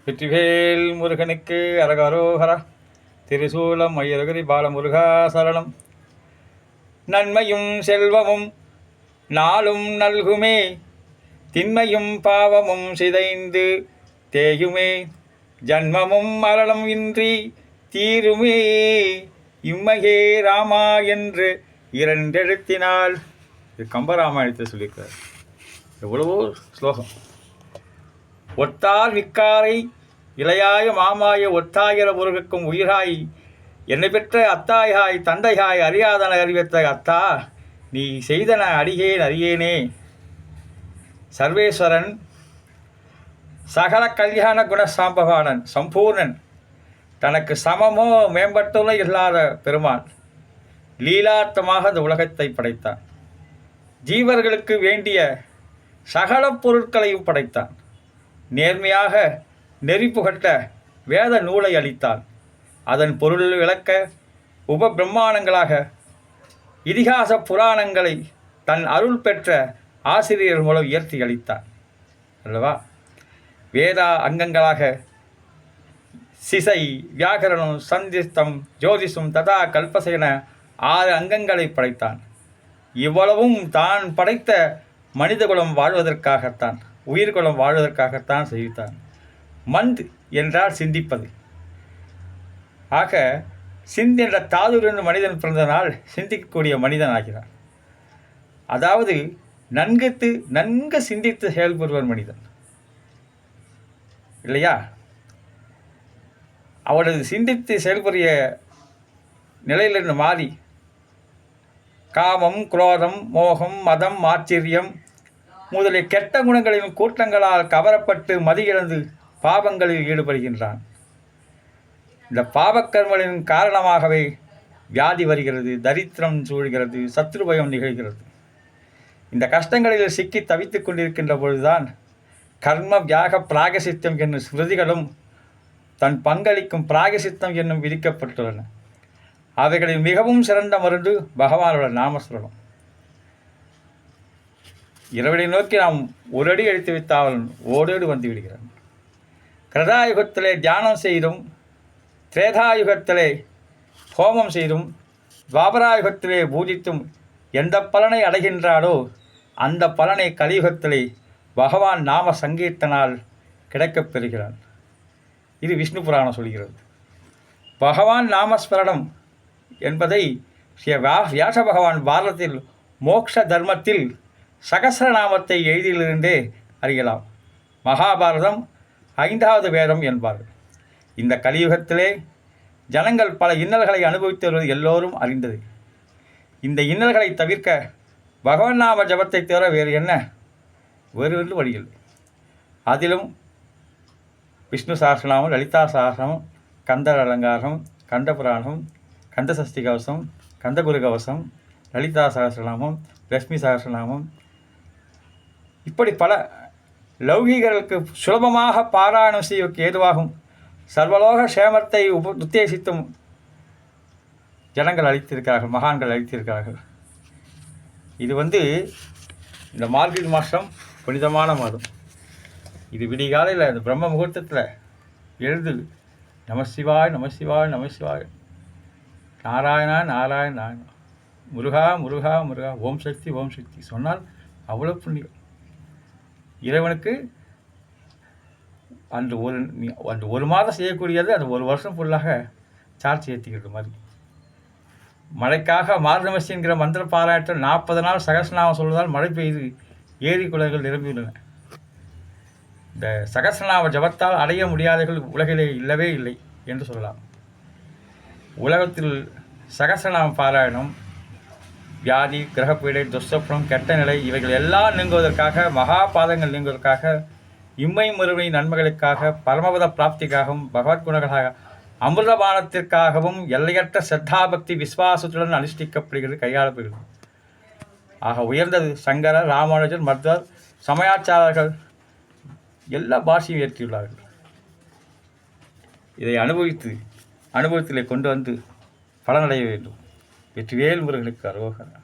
வெற்றிவேல் முருகனுக்கு அரகரோகரா. திருசூலம் ஐயருகரி பாலமுருகா சரணம். நன்மையும் செல்வமும் நாளும் நல்குமே, திண்மையும் பாவமும் சிதைந்து தேயுமே, ஜன்மமும் மரணம் இன்றி தீருமே, இம்மையே ராமா என்று இரண்டெழுத்தினால். இது கம்பராமாயணத்தை சொல்லியிருக்கிறார். எவ்வளவோ ஸ்லோகம். ஒத்தார் விக்காரை இளையாய மாமாய ஒத்தாயிர முருகக்கும் உயிராய் என்னை பெற்ற அத்தாயாய் தந்தையாய் அறியாதன அறிவித்த அத்தா நீ செய்தன அடியேன் அறியேனே. சர்வேஸ்வரன் சகல கல்யாண குணசாம்பவானன் சம்பூர்ணன், தனக்கு சமமோ மேம்பட்டுள்ள இல்லாத பெருமான் லீலார்த்தமாக இந்த உலகத்தை படைத்தான். ஜீவர்களுக்கு வேண்டிய சகல பொருட்களையும் படைத்தான். நேர்மையாக நெறி புகட்ட வேத நூலை அளித்தான். அதன் பொருள் விளக்க உப பிரம்மாண்டங்களாக இதிகாச புராணங்களை தன் அருள் பெற்ற ஆசிரியர் மூலம் உயர்த்தி அளித்தான் அல்லவா. வேதா அங்கங்களாக சிசை, வியாகரணம், சந்திஸ்தம், ஜோதிஷம் ததா கல்பசென 6 அங்கங்களை படைத்தான். இவ்வளவும் தான் படைத்த மனிதகுலம் வாழ்வதற்காகத்தான், உயிர்குலம் வாழ்வதற்காகத்தான் செய்தான். மந்த் என்றால் சிந்திப்பது. ஆக சிந்த் என்ற தாதுவிலிருந்து மனிதன் பிறந்தனால் சிந்திக்கக்கூடிய மனிதன் ஆகிறான். அதாவது நன்கு சிந்தித்து செயல்படுவர் மனிதன் இல்லையா. அவரது சிந்தித்து செயல்புரிய நிலையிலிருந்து மாறி காமம், குரோதம், மோகம், மதம், ஆச்சரியம் முதலிய கெட்ட குணங்களின் கூட்டங்களால் கவரப்பட்டு மதியிழந்து பாவங்களில் ஈடுபடுகின்றான். இந்த பாவக்கர்மங்களின் காரணமாகவே வியாதி வருகிறது, தரித்திரம் சூழ்கிறது, சத்ருபயம் நிகழ்கிறது. இந்த கஷ்டங்களில் சிக்கி தவித்து கொண்டிருக்கின்ற பொழுதுதான் கர்ம வியாக பிராகசித்தம் என்னும் ஸ்மிருதிகளும் தன் பங்களிக்கும் பிராகசித்தம் என்னும் விதிக்கப்பட்டுள்ளன. அவைகளில் மிகவும் சிறந்த மருந்து பகவானோட நாமஸ்மரணம். இறைவனை நோக்கி நாம் ஒரு அடி எடுத்து வைத்தால் ஓடோடு வந்து விடுகிறான். கிருதாயுகத்திலே தியானம் செய்தும், திரேதாயுகத்திலே ஹோமம் செய்தும், துவாபராயுகத்திலே பூஜித்தும் எந்த பலனை அடைகின்றானோ அந்த பலனை கலியுகத்திலே பகவான் நாம சங்கீர்த்தனால் கிடைக்கப் பெறுகிறான். இது விஷ்ணு புராணம் சொல்கிறது. பகவான் நாமஸ்மரணம் என்பதை ஸ்ரீ வியாச பகவான் பாரதத்தில் மோக்ஷ தர்மத்தில் சகசிரநாமத்தை எழுதியிலிருந்தே அறியலாம். மகாபாரதம் 5வது வேதம் என்பார்கள். இந்த கலியுகத்திலே ஜனங்கள் பல இன்னல்களை அனுபவித்து வருவது எல்லோரும் அறிந்தது. இந்த இன்னல்களை தவிர்க்க பகவன் நாம ஜபத்தை தவிர வேறு வழியில். அதிலும் விஷ்ணு சஹஸ்ரநாமம், லலிதா சஹஸ்ரநாமம், கந்தர் அலங்காரம், கந்த புராணம், கந்த சஷ்டி கவசம், கந்தகுரு கவசம், லலிதா சஹஸ்ரநாமம், லட்சுமி சஹஸ்ரநாமம், இப்படி பல லௌகீகர்களுக்கு சுலபமாக பாராயணம் செய்வதற்கு ஏதுவாகும் சர்வலோக சேமத்தை உத்தேசித்தும் ஜனங்கள் அளித்திருக்கிறார்கள், மகான்கள் அளித்திருக்கிறார்கள். இது இந்த மார்கழி மாதம் புனிதமான மாதம். இது விடிகாலையில் இந்த பிரம்ம முகூர்த்தத்தில் எழுது நமசிவாய் நமசிவாய் நமசிவாய், நாராயணா நாராயண நாராயணா, முருகா முருகா முருகா, ஓம் சக்தி சொன்னால் அவ்வளோ புண்ணியம். இறைவனுக்கு அந்த ஒரு மாதம் செய்யக்கூடியது அந்த ஒரு வருஷம் ஃபுல்லாக சார்ஜ் ஏற்றிக்கிறது மாதிரி. மழைக்காக மார்கமசிங்கிற மந்திர பாராயணத்தில் 40 நாள் சகஸ்ரநாமம் சொல்வதால் மழை பெய்து ஏரி குளங்கள் நிரம்பியுள்ளன. இந்த சகஸ்ரநாம ஜபத்தால் அடைய முடியாதவர்கள் உலகிலே இல்லவே இல்லை என்று சொல்லலாம். உலகத்தில் சகஸ்ரநாம பாராயணம் வியாதி, கிரகப்பீடை, துஷ்டப்பணம், கெட்ட நிலை இவைகள் எல்லாம் நீங்குவதற்காக, மகாபாதங்கள் நீங்குவதற்காக, இம்மை மறுமை நன்மைகளுக்காக, பரமபத பிராப்திக்காகவும், பகவத்குணங்களாக அமிர்தபானத்திற்காகவும் எல்லையற்ற சத்தாபக்தி விஸ்வாசத்துடன் அனுஷ்டிக்கப்படுகிறது, கையாளப்படுகிறது. ஆக உயர்ந்தது சங்கரர், ராமானுஜர், மத்வர், சமயாச்சாரர்கள் எல்லா பாஷையும் ஏற்றியுள்ளார்கள். இதை அனுபவத்திலே கொண்டு வந்து பலனடைய வேண்டும். வெற்றிவேல் முருகனுக்கு அரோகரா.